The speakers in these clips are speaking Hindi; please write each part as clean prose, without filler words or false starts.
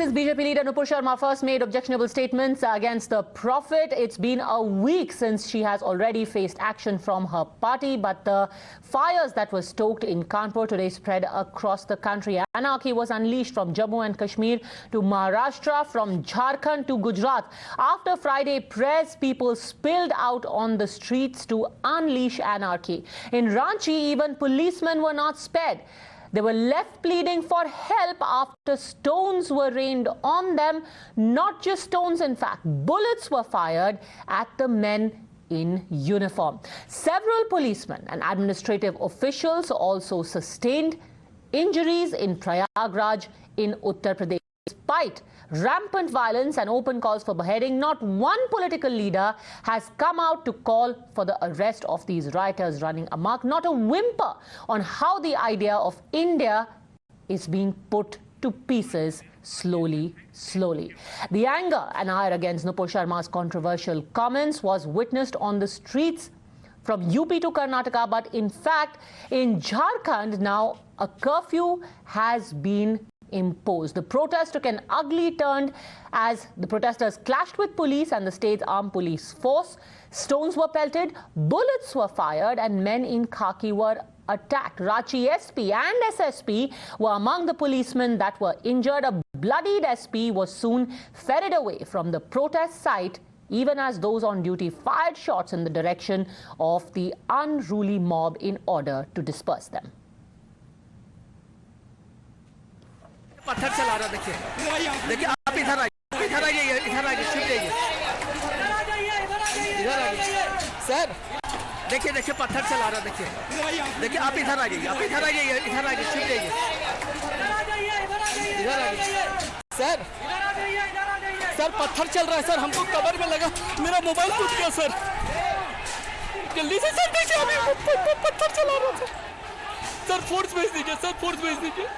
since BJP leader Nupur Sharma first made objectionable statements against the Prophet. It's been a week since she has already faced action from her party, but the fires that were stoked in Kanpur today spread across the country. Anarchy was unleashed from Jammu and Kashmir to Maharashtra, from Jharkhand to Gujarat. After Friday prayers, people spilled out on the streets to unleash anarchy. In Ranchi, even policemen were not spared. They were left pleading for help after stones were rained on them. Not just stones, in fact, bullets were fired at the men in uniform. Several policemen and administrative officials also sustained injuries in Prayagraj in Uttar Pradesh. Despite rampant violence and open calls for beheading, not one political leader has come out to call for the arrest of these rioters running amok. Not a whimper on how the idea of India is being put to pieces slowly. The anger and ire against Nupur Sharma's controversial comments was witnessed on the streets from UP to Karnataka, but in fact, in Jharkhand now a curfew has been imposed. The protest took an ugly turn as the protesters clashed with police and the state's armed police force. Stones were pelted, bullets were fired, and men in khaki were attacked. Ranchi SP and SSP were among the policemen that were injured. A bloodied SP was soon ferried away from the protest site, even as those on duty fired shots in the direction of the unruly mob in order to disperse them. पत्थर चला रहा देखिए देखिए आप इधर आइए इधर आइए छिप जाइए इधर आइए सर देखिए देखिए पत्थर चला रहा देखिए देखिए आप इधर आइए छिप जाइए इधर आइए सर पत्थर चल रहा है सर, हमको कवर में लगा, मेरा मोबाइल टूट गया सर, जल्दी से सर देखिए अभी पत्थर चला रहा था सर, फोर्स भेज दीजिए सर, फोर्स भेज दीजिए।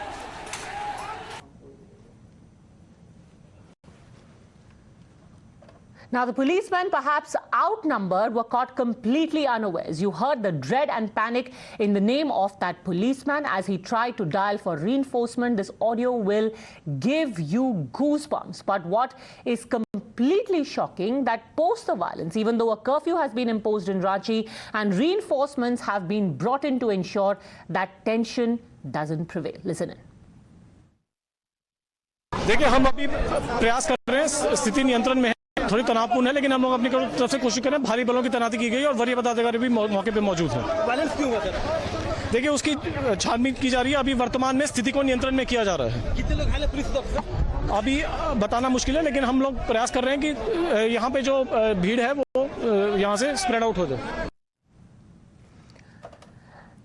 Now, the policemen, perhaps outnumbered, were caught completely unawares. You heard the dread and panic in the name of that policeman as he tried to dial for reinforcement. This audio will give you goosebumps. But what is completely shocking, that post the violence, even though a curfew has been imposed in Ranchi and reinforcements have been brought in to ensure that tension doesn't prevail. Listen in. देखिए, हम अभी प्रयास कर रहे हैं, स्थिति नियंत्रण में है, थोड़ी तनावपूर्ण है, लेकिन हम लोग अपनी तरफ से कोशिश कर रहे हैं। भारी बलों की तैनाती की गई और वरीय पदाधिकारी भी मौके पे मौजूद हैं। वायलेंस क्यों हुआ सर? देखिए, उसकी छानबीन की जा रही है। अभी वर्तमान में स्थिति को नियंत्रण में किया जा रहा है। कितने लोग हैं पुलिस अफसर? अभी बताना मुश्किल है, लेकिन हम लोग प्रयास कर रहे हैं कि यहाँ पे जो भीड़ है वो यहाँ से स्प्रेड आउट हो जाए।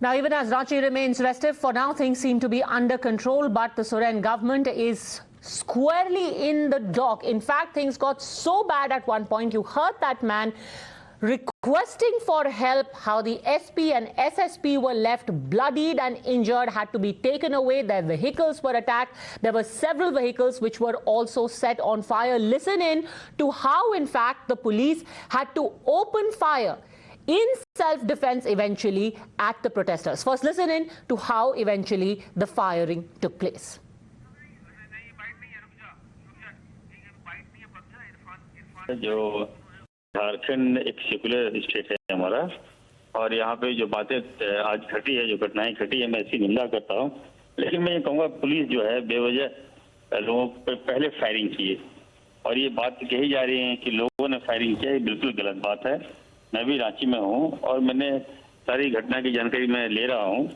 Now, even as Ranchi remains restive, for now things seem to be under control, but the Soren government is squarely in the dock. In fact, things got so bad at one point, you heard that man requesting for help, how the SP and SSP were left bloodied and injured, had to be taken away. Their vehicles were attacked. There were several vehicles which were also set on fire. Listen in to how, in fact, the police had to open fire in self-defense eventually at the protesters. First, listen in to how eventually the firing took place. जो झारखंड एक सेकुलर स्टेट है हमारा, और यहाँ पे जो बातें आज घटी है, जो घटनाएं घटी है, मैं इसकी निंदा करता हूँ। लेकिन मैं ये कहूँगा, पुलिस जो है बेवजह लोगों पर पहले फायरिंग की है, और ये बात कही जा रही है कि लोगों ने फायरिंग किया, ये बिल्कुल गलत बात है। मैं भी रांची में हूँ और मैंने सारी घटना की जानकारी मैं ले रहा हूँ,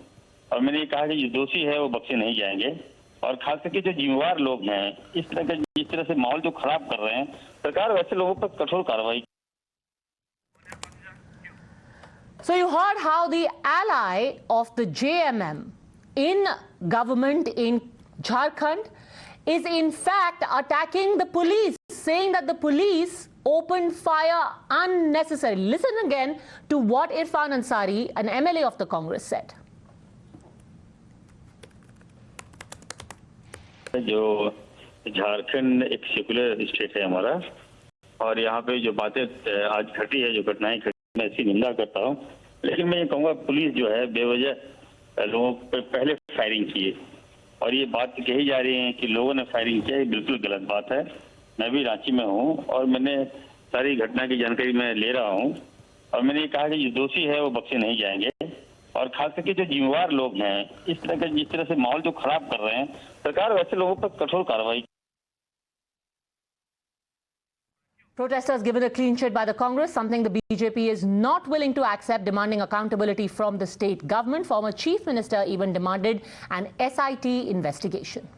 और मैंने ये कहा कि जो दोषी है वो बख्शे नहीं जाएंगे, और खास करके जो जिम्मेवार लोग हैं, इस तरह से माहौल जो खराब कर रहे हैं, सरकार वैसे लोगों पर कठोर कार्रवाई। So you heard how the ally of the JMM in government in Jharkhand is in fact attacking the police, saying that the police opened fire unnecessarily. Listen again to what Irfan Ansari, an MLA of the Congress, said. जो झारखंड एक सेकुलर स्टेट है हमारा, और यहाँ पे जो बातें आज घटी है, जो घटनाएं घटी, मैं इसकी निंदा करता हूँ। लेकिन मैं ये कहूँगा, पुलिस जो है बेवजह लोगों पर पहले फायरिंग की है, और ये बात कही जा रही है कि लोगों ने फायरिंग किया, ये बिल्कुल गलत बात है। मैं भी रांची में हूँ और मैंने सारी घटना की जानकारी मैं ले रहा हूँ और मैंने ये कहा कि जो दोषी है वो बख्शे नहीं जाएंगे और खास करके जो जिम्मेवार लोग हैं इस तरह का जिस तरह से माहौल जो खराब कर रहे हैं, सरकार वैसे लोगों पर कठोर कार्रवाई। Protesters given a clean sheet by the Congress, something the BJP is not willing to accept, demanding accountability from the state government. Former Chief Minister even demanded an SIT investigation.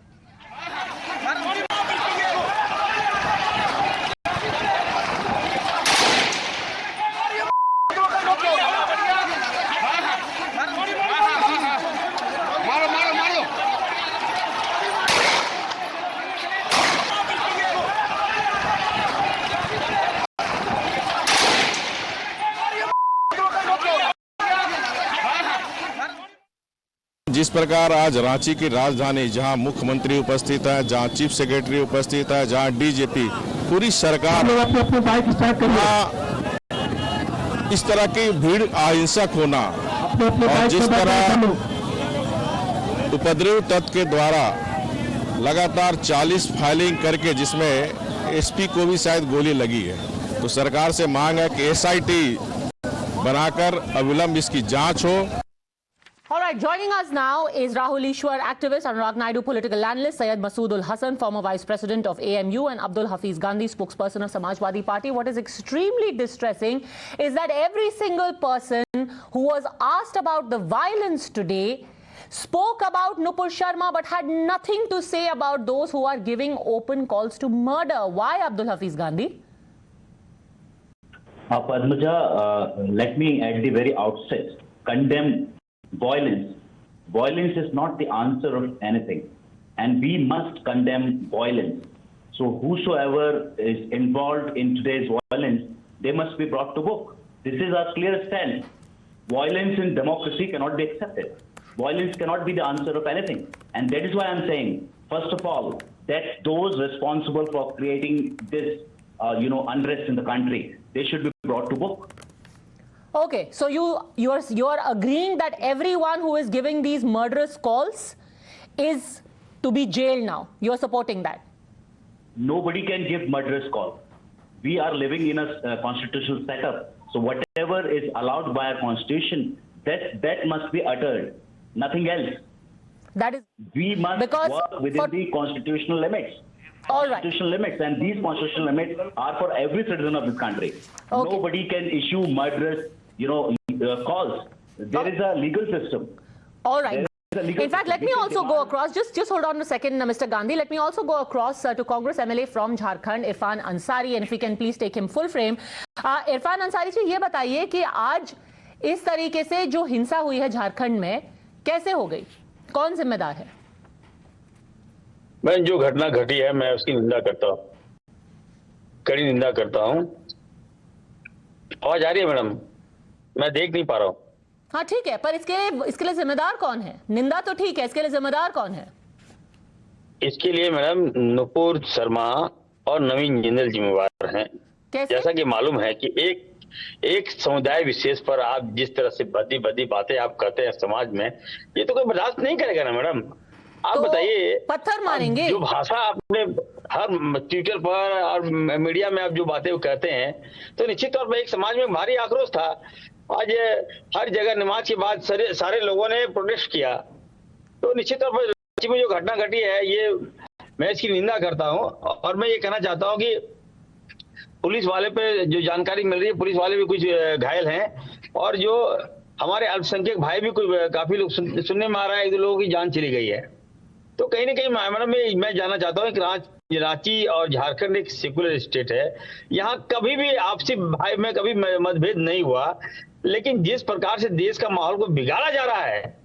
जिस प्रकार आज रांची की राजधानी, जहां मुख्यमंत्री उपस्थित है, जहां चीफ सेक्रेटरी उपस्थित है, जहां डीजीपी, पूरी सरकार इस तरह की भीड़ अहिंसक होना और जिस तरह उपद्रवी तत्व के द्वारा लगातार 40 फायरिंग करके जिसमें एसपी को भी शायद गोली लगी है, तो सरकार से मांग है कि SIT बनाकर अविलंब इसकी जांच हो। All right, joining us now is Rahul Ishwar, activist, Anurag Naidu, political analyst, Syed Masood ul Hasan, former vice president of AMU, and Abdul Hafiz Gandhi, spokesperson of Samajwadi Party. What is extremely distressing is that every single person who was asked about the violence today spoke about Nupur Sharma but had nothing to say about those who are giving open calls to murder. Why, Abdul Hafiz Gandhi? Padmaja, let me at the very outset condemn violence. Violence is not the answer of anything, and we must condemn violence. So whosoever is involved in today's violence, they must be brought to book. This is our clear stand. Violence in democracy cannot be accepted. Violence cannot be the answer of anything. And that is why I'm saying, first of all, that those responsible for creating this, unrest in the country, they should be brought to book. Okay, so you are agreeing that everyone who is giving these murderous calls is to be jailed now. You are supporting that. Nobody can give murderous call. We are living in a constitutional setup. So whatever is allowed by our constitution, that must be uttered. Nothing else. That is we must work within the constitutional limits. All right. Constitutional limits, and these constitutional limits are for every citizen of this country. Okay. Nobody can issue murderous, calls. There is a legal system. All right. In fact, let me also go across, just hold on a second, Mr. Gandhi. Let me also go across to Congress MLA from Jharkhand, Irfan Ansari, and if we can please take him full frame. Irfan Ansari जी, ये बताइए कि आज इस तरीके से जो हिंसा हुई है झारखंड में, कैसे हो गई? कौन जिम्मेदार है? मैं जो घटना घटी है, मैं उसकी निंदा करता हूँ, कड़ी निंदा करता हूँ। आवाज आ रही है मैडम? मैं देख नहीं पा रहा हूँ। हाँ ठीक है, पर इसके लिए जिम्मेदार कौन है? निंदा तो ठीक है, इसके लिए जिम्मेदार कौन है? इसके लिए मैडम नुपुर शर्मा और नवीन जिंदल जिम्मेवार हैं। जैसा कि मालूम है कि एक समुदाय विशेष पर आप जिस तरह से बदी बातें आप करते हैं समाज में, ये तो कोई बर्दाश्त नहीं करेगा ना मैडम। आप बताइए, पत्थर मारेंगे? जो भाषा आपने हर ट्विटर पर और मीडिया में आप जो बातें कहते हैं, तो निश्चित तौर पर एक समाज में भारी आक्रोश था। आज हर जगह नमाज के बाद सारे लोगों ने प्रोटेस्ट किया, तो निश्चित तौर पर रांची में जो घटना घटी है, ये मैं इसकी निंदा करता हूं। और मैं ये कहना चाहता हूं कि पुलिस वाले पे जो जानकारी मिल रही है, पुलिस वाले भी कुछ घायल हैं और जो हमारे अल्पसंख्यक भाई भी कुछ काफी लोग सुनने में आ रहा है, 1-2 लोगों की जान चली गई है। तो कहीं ना कहीं मैं जानना चाहता हूँ कि रांची और झारखंड एक सेकुलर स्टेट है, यहाँ कभी भी आपसी भाई में कभी मतभेद नहीं हुआ, लेकिन जिस प्रकार से देश का माहौल को बिगाड़ा जा रहा है,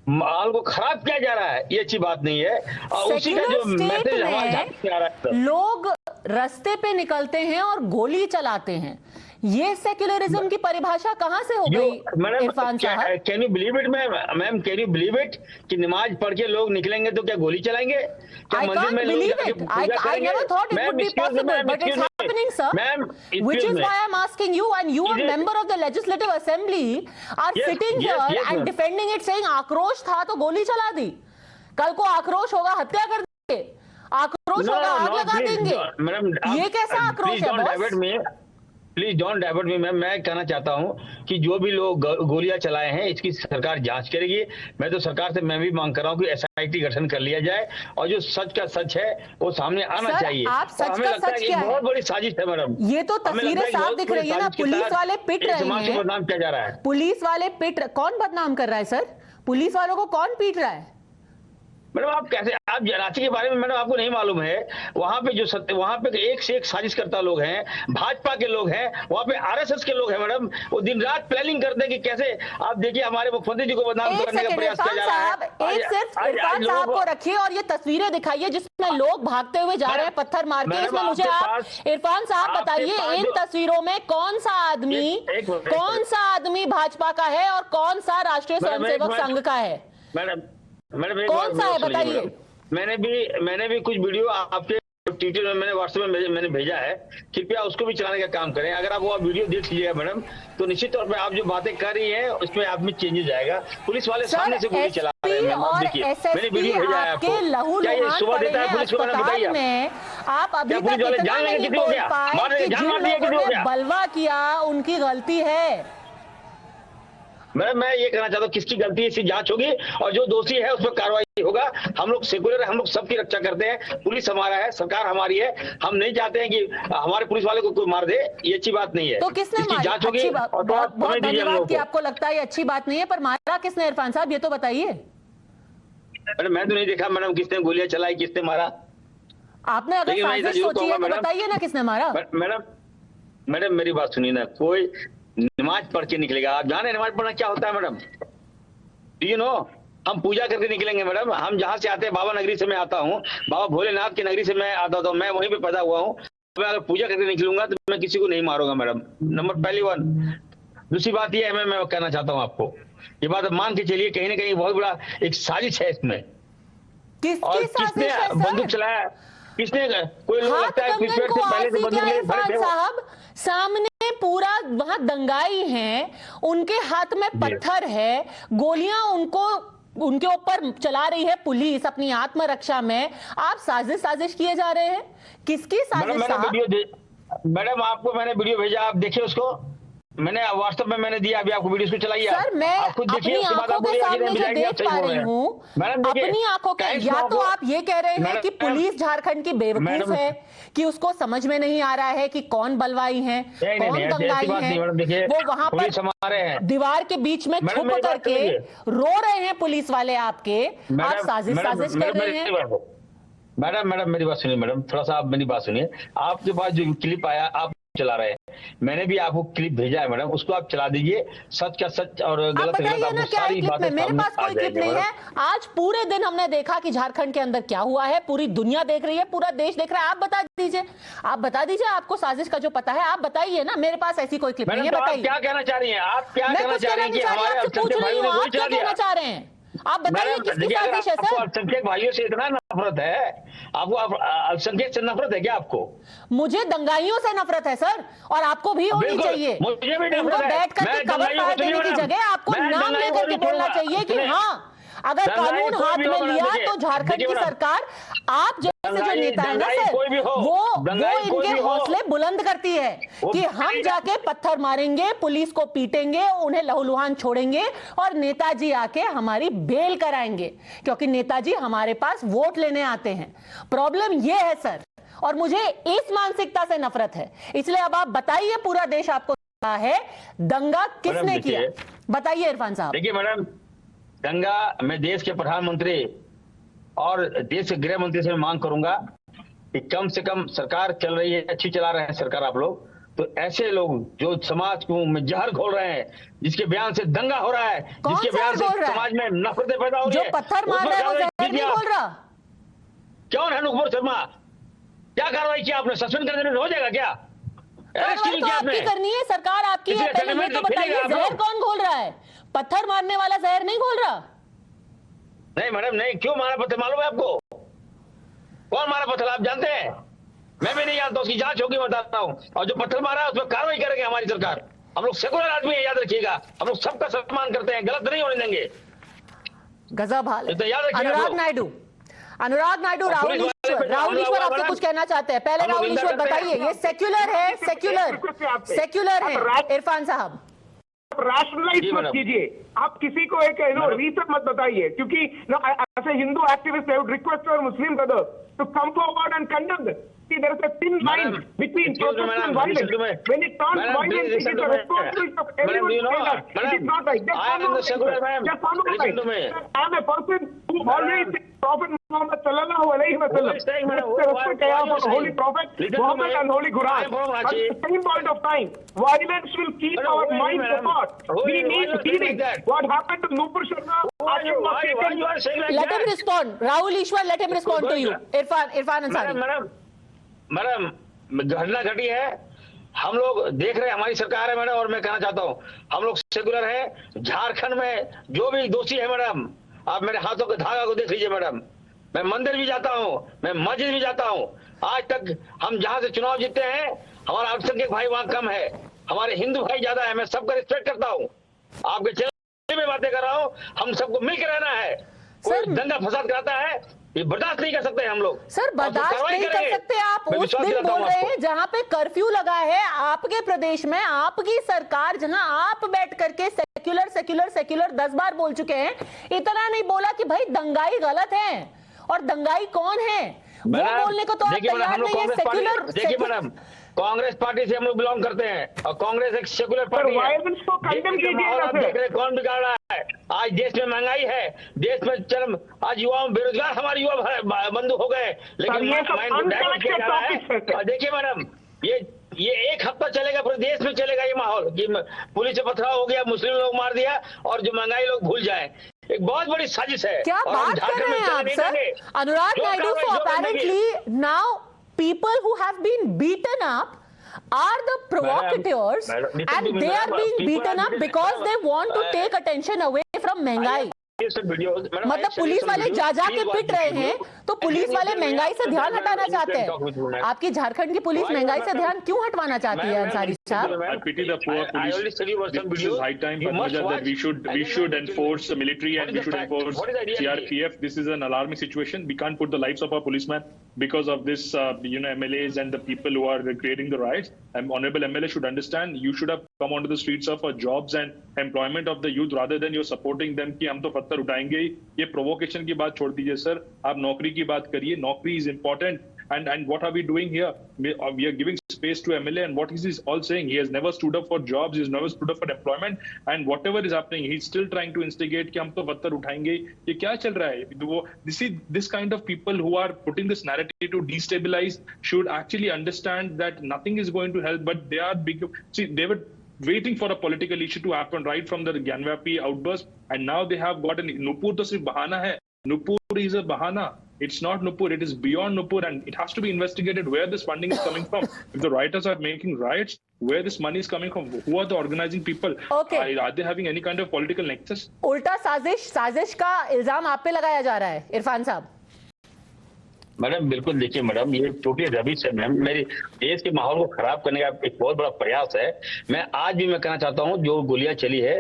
माहौल को खराब किया जा रहा है, ये अच्छी बात नहीं है। और उसी का जो मैसेज हमारे आ रहा है, लोग रास्ते पे निकलते हैं और गोली चलाते हैं, ये सेक्युलरिज्म की परिभाषा कहां से हो गई? इरफान साहब, can you believe it ma'am, can you believe it कि नमाज पढ़ के लोग निकलेंगे तो क्या गोली चलाएंगे? क्या मंदिर में लोग जाके पूजा करेंगे? I never thought it would be possible, but it's happening, sir. Which is why I'm asking you, and you, a member of the Legislative Assembly, are sitting here and defending it, saying आक्रोश था तो गोली चला दी. कल को आक्रोश होगा, हत्या कर देंगे, आक्रोश होगा, आग लगा देंगे। मैडम ये कैसा आक्रोश है boss? Please don't divert me ma'am. मैं कहना चाहता हूं कि जो भी लोग गोलियां चलाए हैं इसकी सरकार जांच करेगी। मैं तो सरकार से मैं भी मांग कर रहा हूं कि एसआईटी गठन कर लिया जाए और जो सच का सच है वो सामने आना चाहिए। आप सच हमें का लगता है सच कि क्या है? बहुत बड़ी साजिश है मैडम। ये तो तस्वीरें साफ दिख रही है ना, पुलिस वाले पिट रहे हैं, बदनाम किया जा रहा है। पुलिस वाले कौन बदनाम कर रहा है सर? पुलिस वालों को कौन पीट रहा है? मैडम आप कैसे, आप रांची के बारे में मैडम आपको नहीं मालूम है? वहां पे वहां पे एक से एक साजिश करता लोग हैं, भाजपा के लोग हैं, वहां पे आरएसएस के लोग हैं मैडम। वो दिन रात प्लानिंग करते हैं कि कैसे, आप देखिए हमारे मुख्यमंत्री जी को बदनाम करने का प्रयास किया जा रहा है। एक सिर्फ इरफान साहब को रखिए और ये तस्वीरें दिखाइए जिसमें लोग भागते हुए जा रहे हैं पत्थर मार के। इसमें मुझे आप इरफान साहब बताइए, इन तस्वीरों में कौन सा आदमी भाजपा का है और कौन सा राष्ट्रीय स्वयंसेवक संघ का है? मैडम कौन सा है बताइए? मैंने भी कुछ वीडियो आपके ट्विटर में, मैंने व्हाट्सएप में मैंने भेजा है, कृपया उसको भी चलाने का काम करें। अगर आप वो वीडियो देख लीजिएगा मैडम तो निश्चित तौर पे आप जो बातें कर रही हैं उसमें आप में चेंजेस आएगा। पुलिस वाले सामने से गोली चला रहे हैं मैम, आप देखिए मैंने वीडियो भेजा है आपको। क्या ये सुबह देता है पुलिस को? मैंने बताइए आप अभी तक इतना नहीं बोल पाए कि जिन लोगों ने बलवा किया उनकी गलती है। मैडम मैं ये कहना चाहता हूँ किसकी गलती है इसकी जांच होगी और जो दोषी है उस पर कार्रवाई होगा। हम लोग सेकुलर है, हम लोग सबकी रक्षा करते हैं, पुलिस हमारा है, सरकार हमारी है। हम नहीं चाहते हैं कि हमारे पुलिस वाले को कोई मार दे, ये अच्छी बात नहीं है। तो किसने इसकी जांच होगी और बहुत धन्यवाद कि आपको लगता है अच्छी बात नहीं है, पर मारा किसने इरफान साहब ये तो बताइए। मैडम मैं तो नहीं देखा मैडम किसने गोलियां चलाई, किसने मारा। आपने अगर साजिश सोची है तो बताइए ना किसने मारा। मैडम मेरी बात सुनिए ना, कोई नमाज पढ़ के निकलेगा, आप जाने नमाज पढ़ना क्या होता है मैडम? Do you know? हम पूजा करके निकलेंगे मैडम। हम जहां से आते हैं, बाबा नगरी से मैं आता हूँ, बाबा भोलेनाथ की नगरी से मैं आता था, मैं वहीं पे पैदा हुआ हूँ। मैं अगर पूजा करके निकलूंगा तो मैं किसी को नहीं मारूंगा मैडम, नंबर पहली वन। दूसरी बात यह है, मैं कहना चाहता हूँ आपको, ये बात मान के चलिए कहीं ना कहीं बहुत बड़ा एक साजिश है इसमें। और किसने बंदूक चलाया, किसने, कोई लोग लगता है पहले से बंदूक साहब सामने पूरा वहां दंगाई हैं, उनके हाथ में पत्थर है, गोलियां उनके ऊपर चला रही है पुलिस अपनी आत्मरक्षा में। आप साजिश किए जा रहे हैं, किसकी साजिश साहब? मैडम आपको मैंने वीडियो भेजा, आप देखिए उसको, मैंने व्हाट्सएप में मैंने दिया, अभी आपको वीडियो को चलाइए। सर मैं अपनी आंखों के सामने जो देख पा रही हूँ, अपनी आंखों के, या तो आप ये कह रहे हैं कि पुलिस झारखंड की बेवकूफ है कि उसको समझ में नहीं आ रहा है कि कौन बलवाई है, कौन दंगाई है। वो वहां पर दीवार के बीच में छुप करके रो रहे हैं पुलिस वाले आपके, आप साजिश कर रहे हैं। मैडम मेरी बात सुनिए मैडम, थोड़ा सा आप मेरी बात सुनिए। आपके पास जो क्लिप आया आप चला रहे हैं, मैंने भी आपको क्लिप भेजा है मैडम, उसको आप चला दीजिए। सच का सच और गलत का गलत, आपको सारी बातें मेरे पास कोई क्लिप नहीं है। आज पूरे दिन हमने देखा कि झारखंड के अंदर क्या हुआ है, पूरी दुनिया देख रही है, पूरा देश देख रहा है। आप बता दीजिए आपको साजिश का जो पता है, आप बताइए ना। मेरे पास ऐसी कोई क्लिप नहीं है, बताइए। क्या कहना चाह रही हैं आप? क्या कहना चाह रही हैं कि हमारे पूछ रही हूँ, आप क्या कहना चाह रहे हैं? आप बताइए किसकी साजिश है सर? अल्पसंख्यक भाइयों से इतना नफरत है आपको? अल्पसंख्यक से नफरत है क्या आपको? मुझे दंगाइयों से नफरत है सर, और आपको भी होनी चाहिए। मुझे भी नफरत है। बैठ करके कवर फाड़ देने की जगह आपको नाम लेकर के बोलना चाहिए कि हाँ, अगर कानून हाथ में लिया तो झारखंड की सरकार, आप जैसे जो नेता है ना सर, वो इनके हौसले बुलंद करती है कि हम जाके पत्थर मारेंगे, पुलिस को पीटेंगे, उन्हें लहूलुहान छोड़ेंगे और नेताजी आके हमारी बेल कराएंगे, क्योंकि नेताजी हमारे पास वोट लेने आते हैं। प्रॉब्लम ये है सर, और मुझे इस मानसिकता से नफरत है। इसलिए अब आप बताइए, पूरा देश आपको है, दंगा किसने किया? बताइए इरफान साहब। देखिए मैडम, दंगा मैं देश के प्रधानमंत्री और देश के गृह मंत्री से मांग करूंगा कि कम से कम सरकार चल रही है, अच्छी चला रहे हैं सरकार आप लोग, तो ऐसे लोग जो समाज को में जहर घोल रहे हैं, जिसके बयान से दंगा हो रहा है, जिसके बयान से समाज में नफरतें पैदा हो रही है, जो पत्थर मार रहा है वो जहर नहीं घोल रहा। कौन है नुपुर शर्मा? क्या कार्रवाई किया आपने? सस्पेंड कर देने से हो जाएगा क्या? कार्रवाई तो आपकी करनी है, सरकार आपकी है। पहले ये तो बताइए, जहर कौन घोल रहा है? पत्थर मारने वाला जहर नहीं घोल रहा। नहीं मैडम नहीं, क्यों मारा पत्थर मालूम है आपको? कौन मारा पत्थर आप जानते हैं? मैं भी नहीं जानता, उसकी जांच होगी, बताता हूँ। और जो पत्थर मारा है उस पर कार्रवाई करेंगे हमारी सरकार। हम लोग सेकुलर आदमी है, याद रखिएगा, हम लोग सबका सम्मान करते हैं, गलत नहीं होने देंगे। गजब हाल है। तो याद रखिए आप अनुराग लोग। नायडू, राहुल पुलिस वाले ईश्वर, पे राहुल हमला ईश्वर हुआ आपसे मैडम। कुछ कहना चाहते हैं? पहले हम लोग राहुल निंदा ईश्वर करते हैं। बताइए, ये सेक्युलर है, सेक्युलर है इरफान साहब। राशनलाइज जी मत मैडम। कीजिए, आप किसी को एक रीजन मत बताइए, क्योंकि as a Hindu activist I would request our Muslim brothers to come forward and condemn this. There is a thin line Madam, between excuse me, protest madam, and violence. listen to me. When it turns Madam, violent, please it is listen the to me. responsibility of Madam, everyone do you to say know, that. It is madam, not right. Just I am follow the my secular sir. man. Just follow my Listen to me. sir. I am a person who Madam. always says Prophet Muhammad sallallahu alaihi wasallam. Who is saying, madam? With respect I have for the Holy Prophet Listen to Muhammad me. and Holy I Quran. am from But Ranchi. at the same point of time, violence will keep Madam, our who is minds madam? apart. Who We is- why need you are saying healing. like that? What happened to Nupur Sharma? Why you are saying like Let that? him respond. Rahul Ishwar, let him respond to you. Irfan Ansari. Madam घटना घटी है, हम लोग देख रहे हैं, हमारी सरकार है मैडम, और मैं कहना चाहता हूँ हम लोग सेकुलर हैं। झारखंड में जो भी दोषी है मैडम, आप मेरे हाथों के धागा को देख लीजिए मैडम। मैं मंदिर भी जाता हूँ, मैं मस्जिद भी जाता हूँ। आज तक हम जहां से चुनाव जीते हैं, हमारा अल्पसंख्यक भाई वहां कम है, हमारे हिंदू भाई ज्यादा है। मैं सबका रिस्पेक्ट करता हूँ, आपके चैनल में बातें कर रहा हूँ। हम सबको मिलकर रहना है। कोई दंगा फसाद कराता है, ये बर्दाश्त नहीं कर सकते हम लोग। सर बर्दाश्त नहीं कर सकते आप। उस दिन बोल रहे हैं जहां पे कर्फ्यू लगा है आपके प्रदेश में, आपकी सरकार, जहां आप बैठ करके सेक्युलर सेक्युलर सेक्युलर 10 बार बोल चुके हैं, इतना नहीं बोला कि भाई दंगाई गलत है और दंगाई कौन है वो बोलने को तो आप तैयार नहीं है। सेक्युलर, देखिए मैडम, कांग्रेस पार्टी से हम लोग बिलोंग करते हैं और कांग्रेस एक सेकुलर पार्टी है। वायलेंस को कंडेम कीजिएगा आप देख रहे हैं कौन बिगाड़ रहा है। आज देश में महंगाई है, देश में चरम, आज युवाओं बेरोजगार, हमारे युवा बंधु हो गए। लेकिन ये सब माइंड को डाइवर्ट किया जा रहा है। अनकनेक्टेड और देखिए मैडम, ये एक हफ्ता चलेगा, पूरे देश में चलेगा ये माहौल कि पुलिस से पथराव हो गया, मुस्लिम लोग मार दिया और जो महंगाई लोग भूल जाए। एक बहुत बड़ी साजिश है। क्या बात कर रहे हैं आप sir? Anurag Naidu, so apparently now people who have been beaten up are the provocateurs, and they are being beaten up because they want to take attention away from महंगाई। मतलब पुलिस वाले जा के पिट रहे हैं तो पुलिस वाले महंगाई से ध्यान हटाना चाहते हैं। आपकी झारखंड की पुलिस महंगाई से ध्यान क्यों हटवाना चाहती है अंसारी साहब? I pity the poor police. This is high time, Padmaja, that we should enforce the military and we should enforce CRPF. This is an alarming situation. We can't put the lives of our policemen because of this, MLAs and the people who are creating the riots. Honorable MLA should understand. You should have come onto the streets of jobs and employment of the youth rather than you're supporting them कि हम तो पत्थर उठाएंगे। ये प्रोवोकेशन की बात छोड़ दीजिए सर, आप नौकरी की बात करिए। नौकरी is important. And what are we doing here? We are giving space to MLA, and what is he all saying? He has never stood up for jobs, he has never stood up for employment, and whatever is happening, he's still trying to instigate कि हम तो पत्थर उठाएंगे। ये क्या चल रहा है? This kind of people who are putting this narrative to destabilize should actually understand that nothing is going to help, but they are big. See, they were waiting for a political issue to happen right from the Gyanvapi outburst, and now they have gotten Nupur to सिर्फ बहाना है. Nupur is a bahana. It's not Nupur. It is beyond Nupur, and it has to be investigated where this funding is coming from. If the rioters are making riots, where this money is coming from? Who are the organizing people? Okay. Are they having any kind of political nexus? उल्टा साजिश का इल्जाम आप पे लगाया जा रहा है इरफान साहब। मैडम बिल्कुल, देखिए मैडम, ये टोटली रबिश है मैम। मेरे देश के माहौल को खराब करने का एक बहुत बड़ा प्रयास है। मैं आज भी मैं कहना चाहता हूँ, जो गोलियां चली है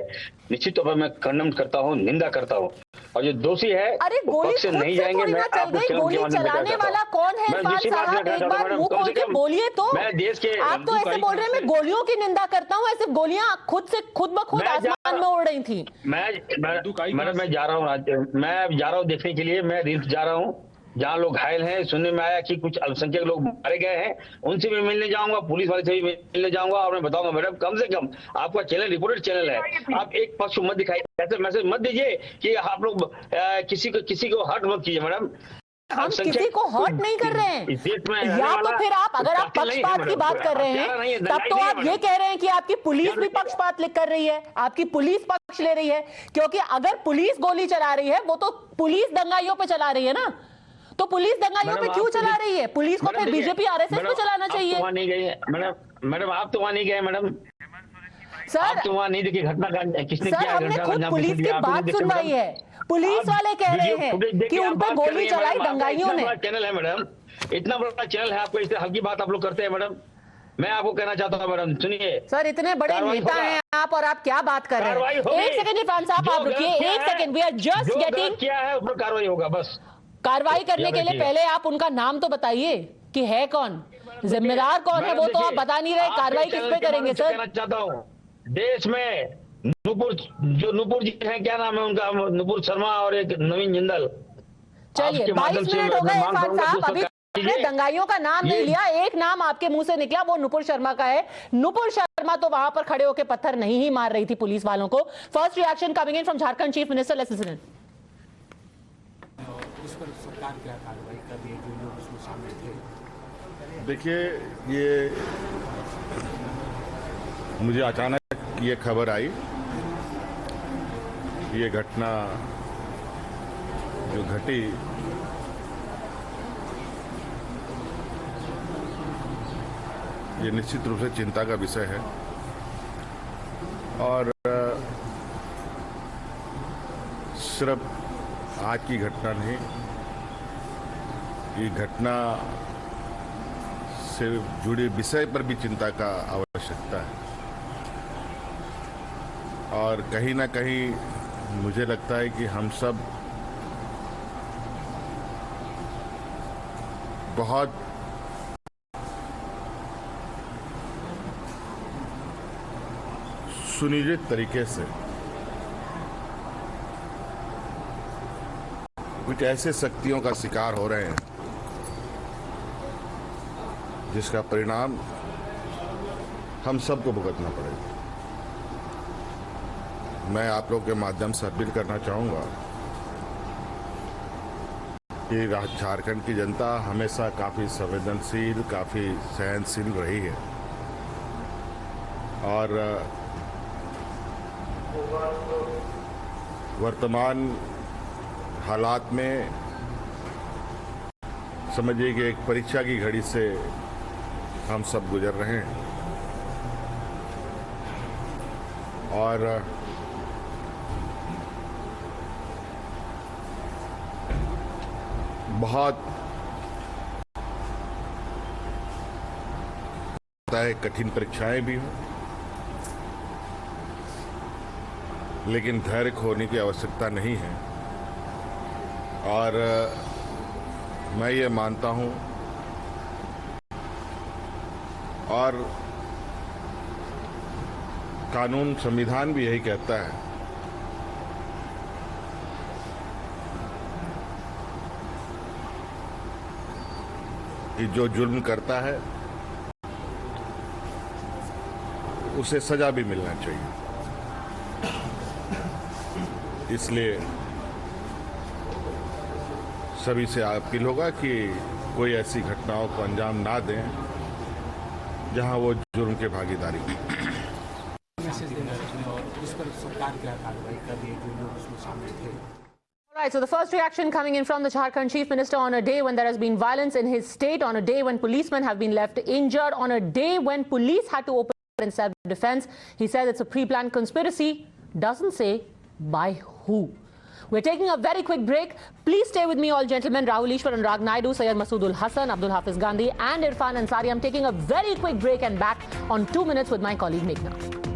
निश्चित तौर पर मैं कंडेम करता हूँ, निंदा करता हूँ, और जो दोषी है अरे गोली पक्ष से नहीं जाएंगे। मैं गोली चलाने वाला कौन है इरफान साहब? एक बार मुंह खोल के बोलिए तो। मैं देश के, आप तो ऐसे बोल रहे हैं मैं गोलियों की निंदा करता हूँ, ऐसे गोलियां खुद ब खुद आसमान में उड़ रही थी। मैडम मैं जा रहा हूँ देखने के लिए। मैं रिम्स जा रहा हूँ जहाँ लोग घायल हैं। सुनने में आया कि कुछ अल्पसंख्यक लोग मारे गए हैं, उनसे भी मिलने जाऊंगा, पुलिस वाले से भी मिलने जाऊंगा और मैं बताऊंगा मैडम, कम से कम आपका चैनल रिपोर्टेड चैनल है, आप एक पक्ष मत दिखाइए, ऐसे मैसेज मत दीजिए कि आप लोग किसी को हर्ट मत कीजिए मैडम। हम किसी को हर्ट नहीं कर रहे हैं। या तो फिर आप, अगर आप पक्षपात की बात कर रहे हैं, तब तो आप ये कह रहे हैं कि आपकी पुलिस भी पक्षपात कर रही है, आपकी पुलिस पक्ष ले रही है, क्योंकि अगर पुलिस गोली चला रही है वो तो पुलिस दंगाइयों पे चला रही है ना, तो पुलिस दंगाइयों पे क्यों चला रही है? पुलिस को फिर बीजेपी आरएसएस पे चलाना चाहिए। वहां नहीं गए मैडम, आप तो वहां नहीं गए मैडम, सर आप तो वहां नहीं देखिए घटना का किसने किया। हमने खुद पुलिस की बात सुनवाई है, पुलिस वाले कह रहे हैं कि उन पर गोली चलाई दंगाइयों ने। चैनल है मैडम, इतना बड़ा चैनल है, आपको इस हल्की बात आप लोग करते हैं मैडम। मैं आपको कहना चाहता हूँ मैडम, सुनिए सर, इतने बड़े नेता हैं आप और आप क्या बात कर रहे हैं? एक सेकंड इरफान साहब, आप रुकिए एक second, we are just getting. क्या है उस पर कार्रवाई होगा, बस कार्रवाई करने के लिए पहले आप उनका नाम तो बताइए कि है कौन, जिम्मेदार कौन है, वो तो आप बता नहीं रहे। कार्रवाई किस पे करेंगे सर? कहना चाहता हूँ, देश में नूपुर जी हैं, क्या नाम है उनका, नूपुर शर्मा और एक नवीन जिंदल। चलिए 22 मिनट हो गए इरफान साहब, अभी दंगाइयों का नाम नहीं लिया, एक नाम आपके मुंह से निकला, वो नुपुर शर्मा का है। नुपुर शर्मा तो वहां पर खड़े होकर पत्थर नहीं ही मार रही थी पुलिस वालों को। First reaction coming in from Jharkhand chief minister, let's listen. देखिए, ये मुझे अचानक ये खबर आई, ये घटना जो घटी ये निश्चित रूप से चिंता का विषय है। और सिर्फ आज की घटना नहीं, ये घटना से जुड़े विषय पर भी चिंता का आवश्यकता है। और कहीं ना कहीं मुझे लगता है कि हम सब बहुत सुनियोजित तरीके से कुछ ऐसे शक्तियों का शिकार हो रहे हैं जिसका परिणाम हम सबको भुगतना पड़ेगा। मैं आप लोग के माध्यम से अपील करना चाहूंगा कि झारखंड की जनता हमेशा काफी संवेदनशील, काफी सहनशील रही है और वर्तमान हालात में समझिए कि एक परीक्षा की घड़ी से हम सब गुजर रहे हैं और बहुत कठिन परीक्षाएं भी हों, लेकिन धैर्य खोने की आवश्यकता नहीं है। और मैं ये मानता हूं और कानून, संविधान भी यही कहता है कि जो जुल्म करता है उसे सजा भी मिलना चाहिए। इसलिए सभी से अपील होगा कि कोई ऐसी घटनाओं को अंजाम ना दें जहां वो जुर्म के भागीदारी की। Right, so the first reaction coming in from the Jharkhand Chief Minister on a day when there has been violence in his state, on a day when policemen have been left injured, on a day when police had to open in self-defense. He says it's a pre-planned conspiracy, doesn't say by who. We're taking a very quick break. Please stay with me, all gentlemen. Rahul Ishwar, Anurag Naidu, Syed Masoodul Hassan, Abdul Hafiz Gandhi and Irfan Ansari. I'm taking a very quick break and back on 2 minutes with my colleague Meghna.